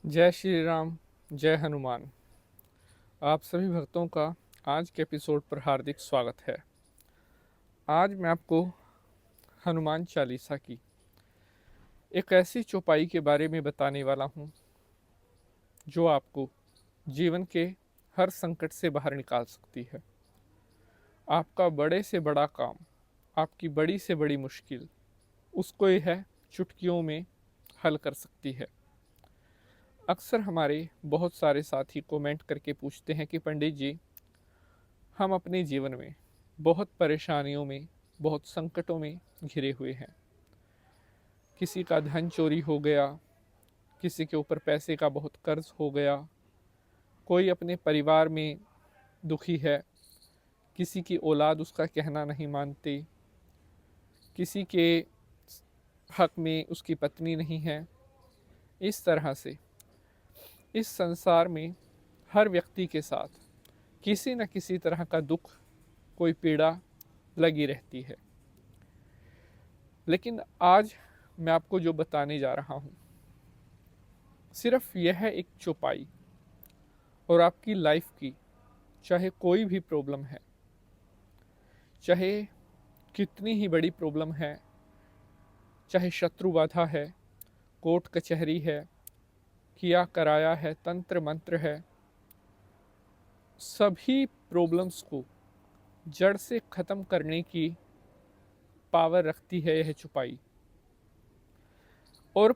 जय श्री राम। जय हनुमान। आप सभी भक्तों का आज के एपिसोड पर हार्दिक स्वागत है। आज मैं आपको हनुमान चालीसा की एक ऐसी चौपाई के बारे में बताने वाला हूँ जो आपको जीवन के हर संकट से बाहर निकाल सकती है। आपका बड़े से बड़ा काम, आपकी बड़ी से बड़ी मुश्किल, उसको यह चुटकियों में हल कर सकती है। अक्सर हमारे बहुत सारे साथी कमेंट करके पूछते हैं कि पंडित जी, हम अपने जीवन में बहुत परेशानियों में, बहुत संकटों में घिरे हुए हैं। किसी का धन चोरी हो गया, किसी के ऊपर पैसे का बहुत कर्ज हो गया, कोई अपने परिवार में दुखी है, किसी की औलाद उसका कहना नहीं मानती, किसी के हक में उसकी पत्नी नहीं है। इस तरह से इस संसार में हर व्यक्ति के साथ किसी न किसी तरह का दुख, कोई पीड़ा लगी रहती है। लेकिन आज मैं आपको जो बताने जा रहा हूँ, सिर्फ यह है एक चौपाई, और आपकी लाइफ की चाहे कोई भी प्रॉब्लम है, चाहे कितनी ही बड़ी प्रॉब्लम है, चाहे शत्रु बाधा है, कोर्ट कचहरी है, किया कराया है, तंत्र मंत्र है, सभी प्रॉब्लम्स को जड़ से ख़त्म करने की पावर रखती है यह चौपाई। और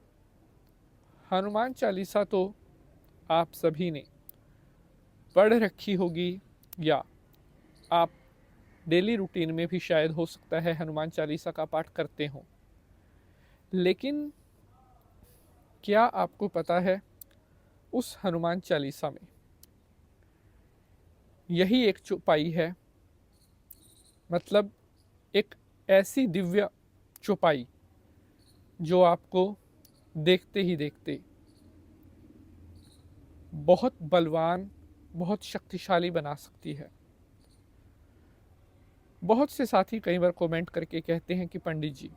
हनुमान चालीसा तो आप सभी ने पढ़ रखी होगी, या आप डेली रूटीन में भी शायद हो सकता है हनुमान चालीसा का पाठ करते हों। लेकिन क्या आपको पता है, उस हनुमान चालीसा में यही एक चौपाई है, मतलब एक ऐसी दिव्य चौपाई जो आपको देखते ही देखते बहुत बलवान, बहुत शक्तिशाली बना सकती है। बहुत से साथी कई बार कमेंट करके कहते हैं कि पंडित जी,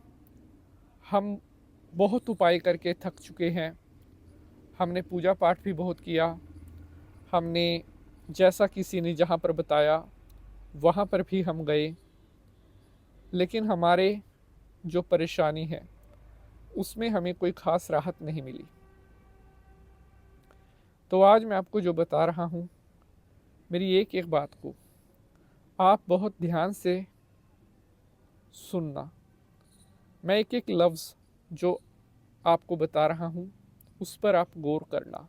हम बहुत उपाय करके थक चुके हैं, हमने पूजा पाठ भी बहुत किया, हमने जैसा किसी ने जहाँ पर बताया वहाँ पर भी हम गए, लेकिन हमारे जो परेशानी है उसमें हमें कोई ख़ास राहत नहीं मिली। तो आज मैं आपको जो बता रहा हूँ, मेरी एक एक बात को आप बहुत ध्यान से सुनना। मैं एक एक लफ्ज़ जो आपको बता रहा हूँ उस पर आप गौर करना,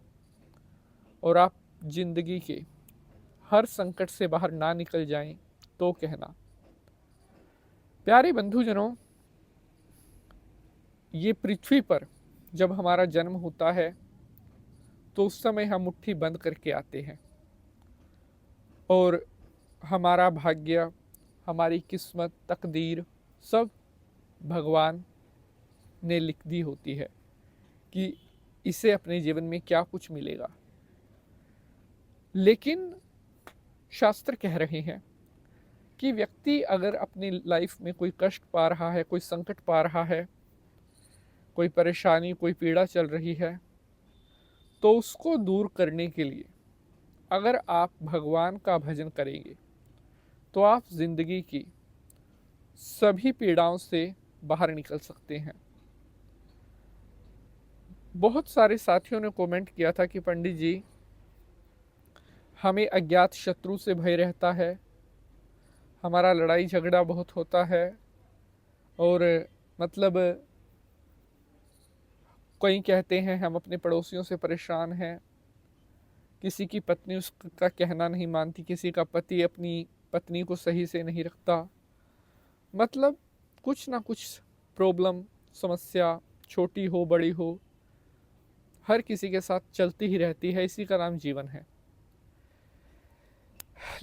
और आप जिंदगी के हर संकट से बाहर ना निकल जाएं तो कहना। प्यारे बंधुजनों, ये पृथ्वी पर जब हमारा जन्म होता है तो उस समय हम मुट्ठी बंद करके आते हैं, और हमारा भाग्य, हमारी किस्मत, तकदीर सब भगवान ने लिख दी होती है कि इसे अपने जीवन में क्या कुछ मिलेगा। लेकिन शास्त्र कह रहे हैं कि व्यक्ति अगर अपनी लाइफ में कोई कष्ट पा रहा है, कोई संकट पा रहा है, कोई परेशानी, कोई पीड़ा चल रही है, तो उसको दूर करने के लिए अगर आप भगवान का भजन करेंगे तो आप जिंदगी की सभी पीड़ाओं से बाहर निकल सकते हैं। बहुत सारे साथियों ने कमेंट किया था कि पंडित जी, हमें अज्ञात शत्रु से भय रहता है, हमारा लड़ाई झगड़ा बहुत होता है, और मतलब कई कहते हैं हम अपने पड़ोसियों से परेशान हैं, किसी की पत्नी उसका कहना नहीं मानती, किसी का पति अपनी पत्नी को सही से नहीं रखता। मतलब कुछ ना कुछ प्रॉब्लम, समस्या, छोटी हो बड़ी हो, हर किसी के साथ चलती ही रहती है। इसी का नाम जीवन है।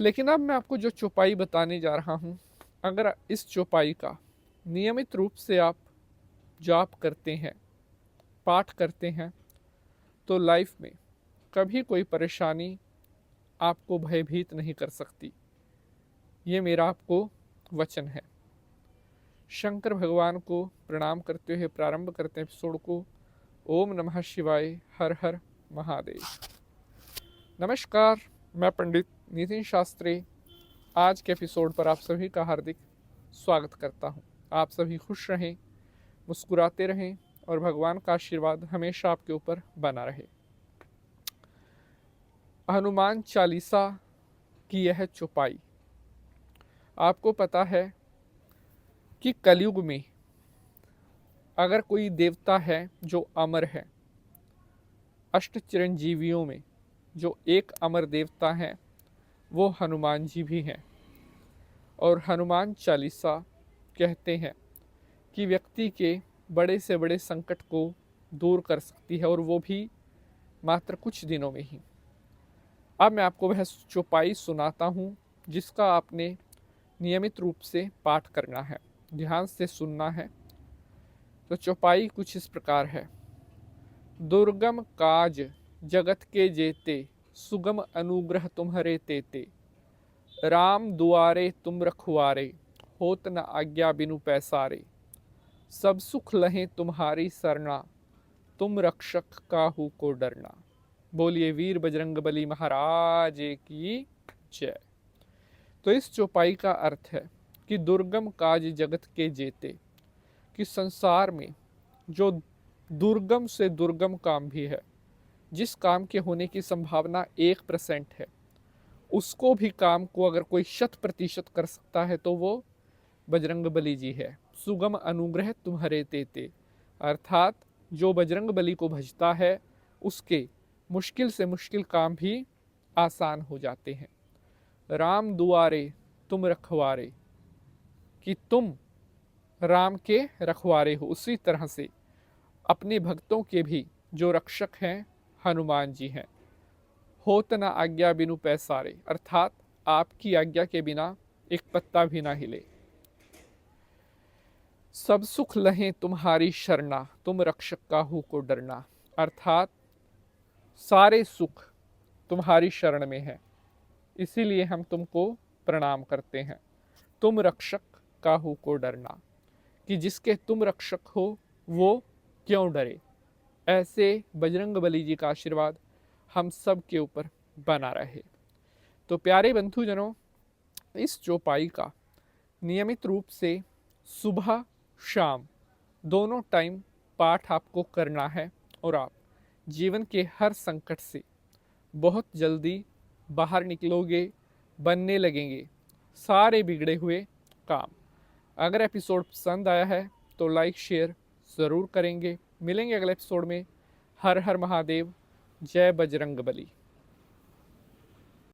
लेकिन अब मैं आपको जो चौपाई बताने जा रहा हूँ, अगर इस चौपाई का नियमित रूप से आप जाप करते हैं, पाठ करते हैं, तो लाइफ में कभी कोई परेशानी आपको भयभीत नहीं कर सकती। ये मेरा आपको वचन है। शंकर भगवान को प्रणाम करते हुए प्रारंभ करते हैं एपिसोड को। ओम नमः शिवाय। हर हर महादेव। नमस्कार, मैं पंडित नितिन शास्त्री आज के एपिसोड पर आप सभी का हार्दिक स्वागत करता हूं। आप सभी खुश रहें, मुस्कुराते रहें और भगवान का आशीर्वाद हमेशा आपके ऊपर बना रहे। हनुमान चालीसा की यह चौपाई। आपको पता है कि कलयुग में अगर कोई देवता है जो अमर है, अष्ट चिरंजीवियों में जो एक अमर देवता हैं वो हनुमान जी भी हैं। और हनुमान चालीसा कहते हैं कि व्यक्ति के बड़े से बड़े संकट को दूर कर सकती है, और वो भी मात्र कुछ दिनों में ही। अब मैं आपको वह चौपाई सुनाता हूँ जिसका आपने नियमित रूप से पाठ करना है, ध्यान से सुनना है। तो चौपाई कुछ इस प्रकार है। दुर्गम काज जगत के जेते, सुगम अनुग्रह तुम्हारे तेते। राम दुआरे तुम रखवारे, होत न आज्ञा बिनु पैसारे। सब सुख लहें तुम्हारी सरना, तुम रक्षक काहू को डरना। बोलिए वीर बजरंगबली महाराज की जय। तो इस चौपाई का अर्थ है कि दुर्गम काज जगत के जेते, कि संसार में जो दुर्गम से दुर्गम काम भी है, जिस काम के होने की संभावना 1% है, उसको भी काम को अगर कोई 100% कर सकता है तो वो बजरंगबली जी है। सुगम अनुग्रह तुम्हारे तेते, अर्थात जो बजरंगबली को भजता है उसके मुश्किल से मुश्किल काम भी आसान हो जाते हैं। राम दुआरे तुम रखवारे, कि तुम राम के रखवारे हो, उसी तरह से अपने भक्तों के भी जो रक्षक हैं हनुमान जी हैं। होत न आज्ञा बिनु पैसारे, अर्थात आपकी आज्ञा के बिना एक पत्ता भी ना हिले। सब सुख लहें तुम्हारी शरणा, तुम रक्षक काहू को डरना, अर्थात सारे सुख तुम्हारी शरण में है, इसीलिए हम तुमको प्रणाम करते हैं। तुम रक्षक काहू को डरना, कि जिसके तुम रक्षक हो वो क्यों डरे। ऐसे बजरंगबली जी का आशीर्वाद हम सब के ऊपर बना रहे। तो प्यारे बंधुजनों, इस चौपाई का नियमित रूप से सुबह शाम दोनों टाइम पाठ आपको करना है, और आप जीवन के हर संकट से बहुत जल्दी बाहर निकलोगे, बनने लगेंगे सारे बिगड़े हुए काम। अगर एपिसोड पसंद आया है तो लाइक शेयर ज़रूर करेंगे। मिलेंगे अगले एपिसोड में। हर हर महादेव, जय बजरंगबली।